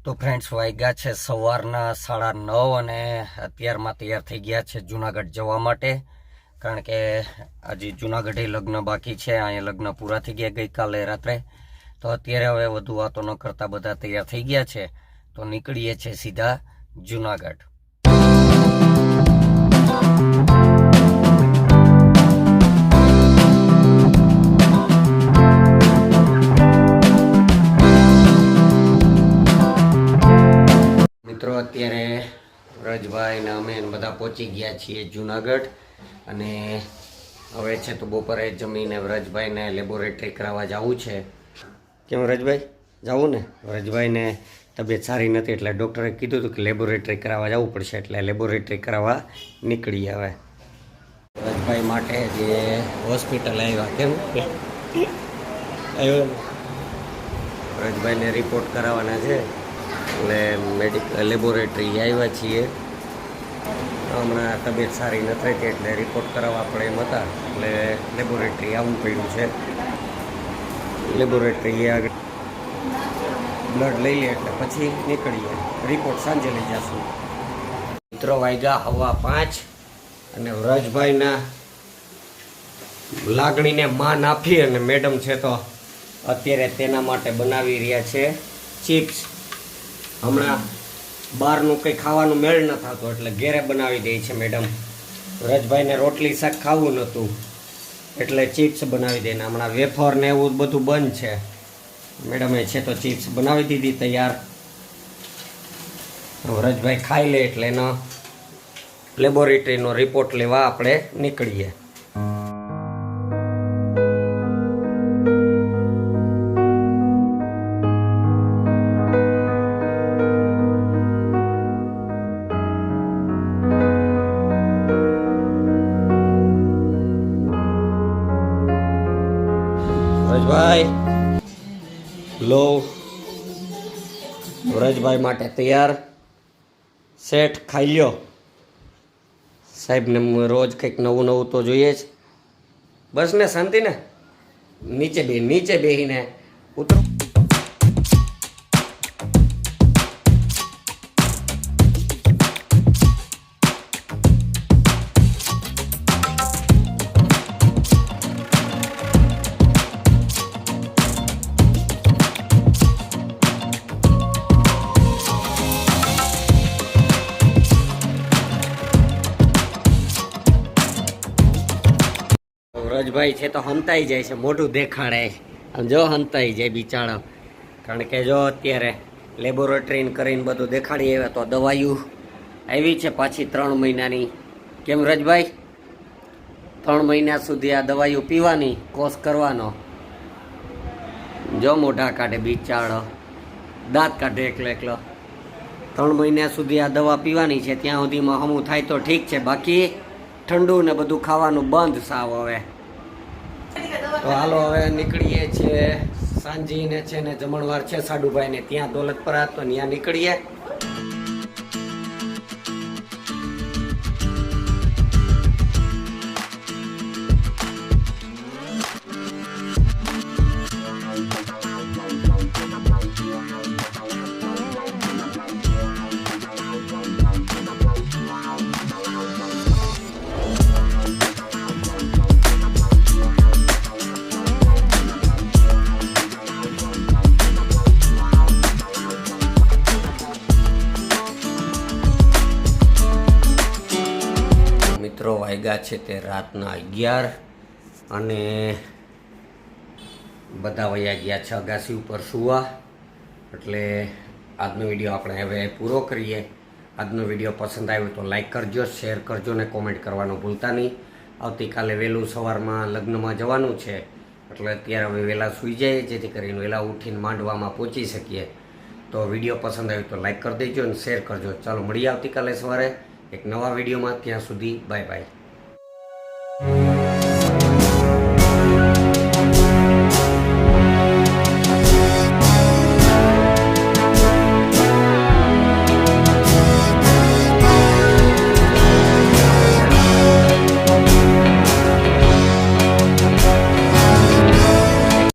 તો ફ્રેન્ડ્સ વાગ્યા છે સવારના 9:30 અને અત્યારમાં તૈયાર થઈ ગયા છે જુનાગઢ જવા માટે. કારણ કે હજી જુનાગઢે લગ્ન બાકી છે. અહીંયા લગ્ન પૂરા થઈ ગયા ગઈકાલે રાત્રે. તો અત્યારે હવે વધુ વાતો ન કરતા બધા તૈયાર થઈ ગયા છે, તો નીકળીએ છીએ સીધા જુનાગઢ. મિત્રો અત્યારે વ્રજભાઈ ને અમે બધા પહોંચી ગયા છીએ જુનાગઢ. અને હવે છે તો બપોરે જમીને વ્રજભાઈને લેબોરેટરી કરાવવા જવું છે. કેમ વ્રજભાઈ જવું ને? વ્રજભાઈને તબિયત સારી નથી એટલે ડૉક્ટરે કીધું હતું કે લેબોરેટરી કરાવવા જવું પડશે, એટલે લેબોરેટરી કરાવવા નીકળીએ હવે. વ્રજભાઈ માટે જે હોસ્પિટલ આવ્યા. કેમ આવ્યો? વ્રજભાઈને રિપોર્ટ કરાવવાના છે એટલે લેબોરેટરી આવ્યા છીએ. હમણાં તબિયત સારી નથી થતી એટલે રિપોર્ટ કરાવવા આપણે એમ હતા, એટલે લેબોરેટરી આવવું પડ્યું છે. લેબોરેટરી આગળ બ્લડ લઈ લે એટલે પછી નીકળીએ. રિપોર્ટ સાંજે લઈ જશું. મિત્રો વાગ્યા 5:15 અને વ્રજભાઈના લાગણીને માન આપી અને મેડમ છે તો અત્યારે તેના માટે બનાવી રહ્યા છે ચિપ્સ. હમણાં બહારનું કંઈ ખાવાનું મેળ ન થતો એટલે ઘેરે બનાવી દે છે મેડમ. વ્રજભાઈને રોટલી શાક ખાવું નહોતું એટલે ચિપ્સ બનાવી દે. ને હમણાં વેફર ને એવું બધું બંધ છે. મેડમે છે તો ચિપ્સ બનાવી દીધી તૈયાર. વ્રજભાઈ ખાઈ લે એટલે એનો લેબોરેટરીનો રિપોર્ટ લેવા આપણે નીકળીએ. વ્રજભાઈ લો, વ્રજભાઈ માટે તૈયાર. શેઠ ખાઈ લ્યો. સાહેબને રોજ કંઈક નવું નવું તો જોઈએ જ. બસ ને શાંતિ ને? નીચે બેહીને ઉતરો. વ્રજભાઈ છે તો હંતાઈ જાય છે, મોઢું દેખાડે. આમ જો હંતાઈ જાય બિચારો. કારણ કે જો અત્યારે લેબોરેટરી કરીને બધું દેખાડી આવ્યા તો દવાઈઓ આવી છે પાછી 3 મહિનાની. કેમ વ્રજભાઈ? 3 મહિના સુધી આ દવાઈઓ પીવાની, કોર્સ કરવાનો. જો મોઢા કાઢે બિચારો, દાંત કાઢે એકલો. 3 મહિના સુધી આ દવા પીવાની છે. ત્યાં સુધીમાં હમું થાય તો ઠીક છે, બાકી ઠંડુ ને બધું ખાવાનું બંધ સાવ હવે. તો હાલો હવે નીકળીએ છીએ. સાંજીને છે ને જમણવાર છે સાડુભાઈને ત્યાં દોલતપરા, તો ત્યાં નીકળીએ. મિત્રો વાગ્યા છે તે રાતના 11 અને બધા વયા ગયા છે અગાસી ઉપર સુવા. એટલે આજનો વિડીયો આપણે હવે પૂરો કરીએ. આજનો વિડીયો પસંદ આવ્યો તો લાઈક કરજો, શેર કરજો ને કોમેન્ટ કરવાનું ભૂલતા નહીં. આવતીકાલે વહેલું સવારમાં લગ્નમાં જવાનું છે એટલે અત્યારે હવે વહેલા સૂઈ જાય જેથી કરીને વહેલા ઉઠીને માંડવામાં પહોંચી શકીએ. તો વિડીયો પસંદ આવ્યો તો લાઈક કરી દેજો અને શેર કરજો. ચાલો મળીએ આવતીકાલે સવારે એક નવા વિડીયોમાં. ત્યાં સુધી બાય બાય.